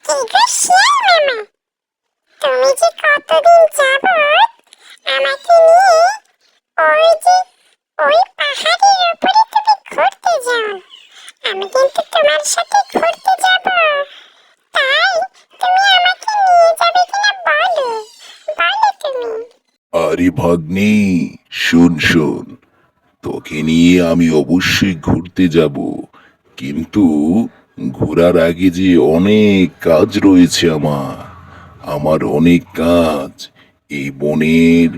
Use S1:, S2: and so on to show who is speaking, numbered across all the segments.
S1: গো শিয়াল মামা, তুমি যে কতদিন যাবত আমাকে নিয়ে ওই যে ওই পাহাড়ের উপরে তুমি ঘুরতে যাও, আমি কিন্তু তোমার সাথে ঘুরতে যাব। তাই তুমি আমাকে নিয়ে যাবে কিনা বলো, বলো তুমি।
S2: আরে ভাগ্নে, শোন শোন, তোকে নিয়ে আমি অবশ্যই ঘুরতে যাব, কিন্তু ঘোরার আগে যে অনেক কাজ রয়েছে আমার। আমার অনেক কাজ, এই বনের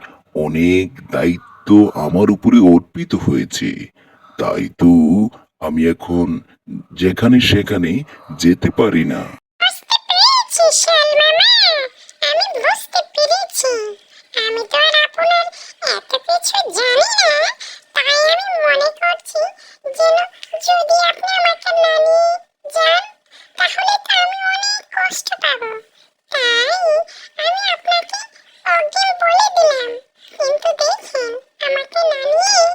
S2: অনেক দায়িত্ব আমার উপরে অর্পিত হয়েছে। তাই তো আমি এখন যেখানে সেখানে যেতে পারি না।
S1: বুঝতে পেরেছি শিয়াল মামা, আমি বুঝতে পেরেছি। আমি তো আর আপনার এত কিছু জানি না, তাই আমি মনে করছি যেন যদি আপনি আমাকে না নিয়ে যান তাহলে তো আমি অনেক কষ্ট পাবো। তাই আমি আপনাকে অগ্রিম বলে দিলাম, কিন্তু দেখেন আমাকে না নিয়ে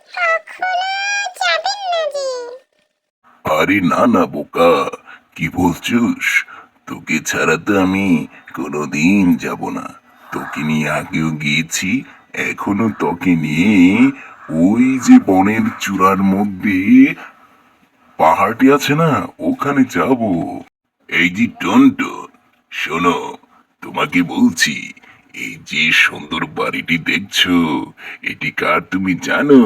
S1: কখনো যাবেন না যে।
S2: আরে না না বোকা, কি বলছিস? তোকে ছাড়া তো আমি কোনোদিন যাব না। তোকে নিয়ে আগেও গিয়েছি, এখনো তোকে নিয়ে ওই যে বনের চূড়ার মধ্যে পাহাড়টি আছে না, ওখানে যাব। এই যে টনটন, শোনো, তোমাকে বলছি, এই যে সুন্দর বাড়িটি দেখছো, এটি কার তুমি জানো?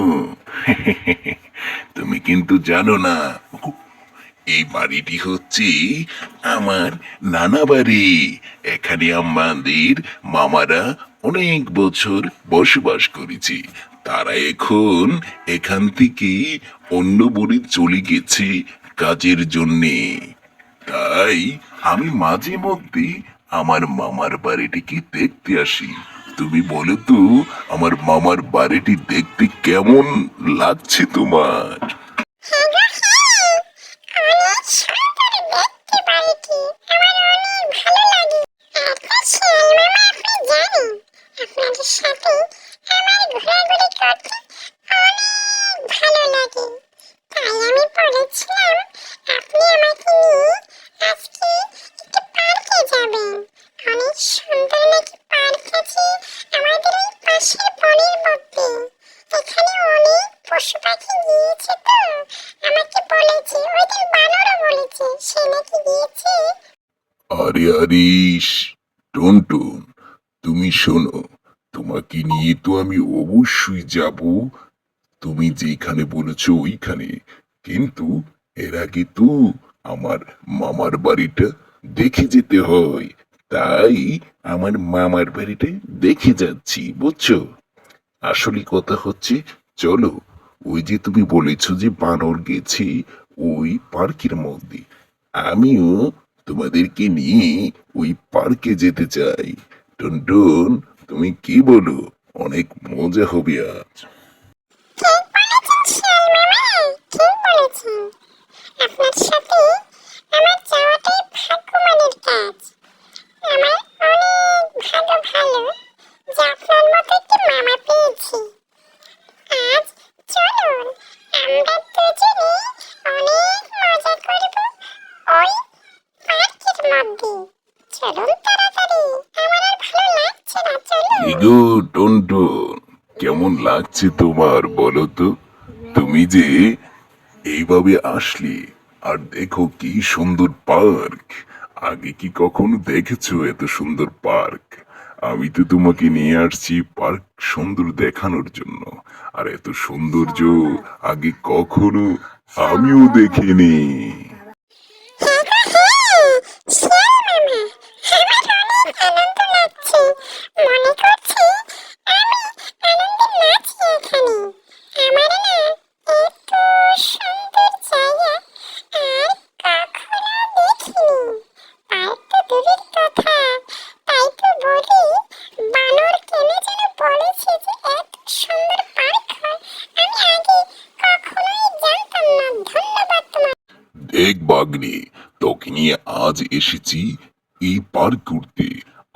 S2: তুমি কিন্তু জানো না। এই বাড়িটি হচ্ছে আমার নানা বাড়ি। এখানে আমাদের মামারা অনেক বছর বসবাস করেছে। তারা এখন এখান থেকে অন্য বাড়ি চলে গেছে কাজের জন্যে। তাই আমি মাঝে মধ্যে আমার মামার বাড়িটিকে দেখতে আসি। তুমি বলো তো, আমার মামার বাড়িটি দেখতে কেমন লাগছে তোমার?
S1: হ্যাঁ গো হ্যাঁ, অনেক সুন্দর দেখতে বাড়িটি, আমার অনেক ভালো লাগে। আচ্ছা শিয়াল মামা, আপনি জানেন আপনাদের সাথে আমার ঘোরাঘুরি করতে অনেক ভালো লাগে। তাই আমি বলেছিলাম আপনি আমাকে নিয়ে আজকে একটু পার্কে যাবেন। অনেক সুন্দর নাকি পার্ক আছে আমাদের এই পাশের বনের মধ্যে। এখানে অনেক পশু পাখি গিয়েছে, তো আমাকে বলেছে, ওইদিন বানরও বলেছে সে নাকি গিয়েছে।
S2: আরে আরিস, টুনটুন, তুমি শোনো, তোমাকে নিয়ে তো আমি অবশ্যই যাব। তুমি যেখানে বলেছো ওইখানে, কিন্তু এর আগে তো আমার মামার বাড়িটা দেখে যেতে হয়। তাই আমার মামার বাড়িটা দেখে যাচ্ছি, বুঝছো? আসলে কথা হচ্ছে, চলো, ওই যে তুমি বলেছো যে বানর গেছে ওই পার্কের মধ্যে, আমিও তোমাদেরকে নিয়ে ওই পার্কে যেতে চাই। টুনটুন, তুমি কি বলো? অনেক মজা হবে আজ।
S1: ঠিক বলেছেন শিয়াল মামা, ঠিক বলেছেন। আপনার সাথে আমার যাওয়াটাই ভাগ্যবানের কাজ। আমার অনেক ভাগ্য ভালো যে আপনার মতো একটি মামা পেয়েছি। আজ চলুন আমরা দুজনে অনেক মজা করব ওই পার্কের মধ্যে। চলুন তাড়াতাড়ি, আমার আর ভালো লাগছে না, চলুন।
S2: ইগো টুনটুন, কেমন লাগছে তোমার বলো তো? তুমি যে এইভাবে আসলে, আর দেখো কি সুন্দর পার্ক। আগে কি কখনো দেখেছো এত সুন্দর পার্ক? আমি তো তোমাকে নিয়ে আসছি পার্ক সুন্দর দেখানোর জন্য, আর এত সৌন্দর্য আগে কখনো আমিও দেখিনি।
S1: হ্যাঁ গো হ্যাঁ, শিয়াল মামা, আমার অনেক আনন্দ লাগছে। মনে করছি আমি আনন্দে নাচি এখানে। আমার না এত সুন্দর জায়গা আর কখনো দেখিনি। পার্ক তো দূরের কথা, তাই তো বলি, বানর কেন যেন বলেছে যে এত সুন্দর পার্ক হয়, আমি আগে কখনোই জানতাম না। ধন্যবাদ তোমার।
S2: দেখ বাগনি, তোকে নিয়ে আজ এসেছি এই পার্ক ঘুরতে।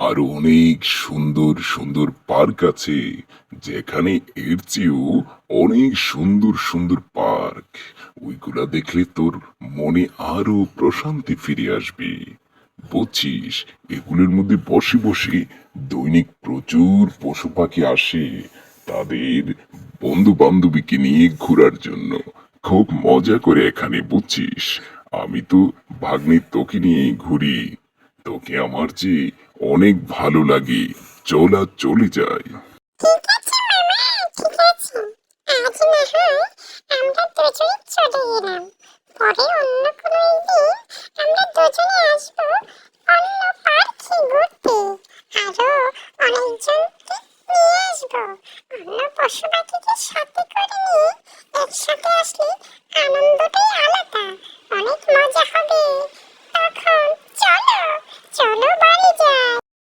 S2: আরো অনেক সুন্দর সুন্দর পার্ক আছে, যেখানে এর চেয়েও অনেক সুন্দর সুন্দর পার্ক। ওইগুলা দেখলে তোর মনে আরো প্রশান্তি ফিরে আসবে। বুঝছিস, এগুলোর মধ্যে বসে বসে দৈনিক প্রচুর পশু পাখি আসে তাদের বন্ধু বান্ধবীকে নিয়ে ঘোরার জন্য। খুব মজা করে এখানে, বুঝছিস। আমি তো ভাগ্নে তোকে নিয়ে ঘুরি, তোকে আমার যে অনেক ভালো লাগে। চল আজ চলে যাই।
S1: ঠিক আছে মামা, ঠিক আছে। আজ না হয় আমরা দুজনে চলে গেলাম, পরে অন্য কোনো একদিন আমরা দুজনে আসবো অন্য পার্কে ঘুরতে। আরো অনেকজনকে নিয়ে আসবো, অন্য পশু পাখিদের সাথে করে নিয়ে একসাথে আসলে আনন্দটাই আলাদা, অনেক মজা হবে তখন। চলো, চলো বাড়ি যাই।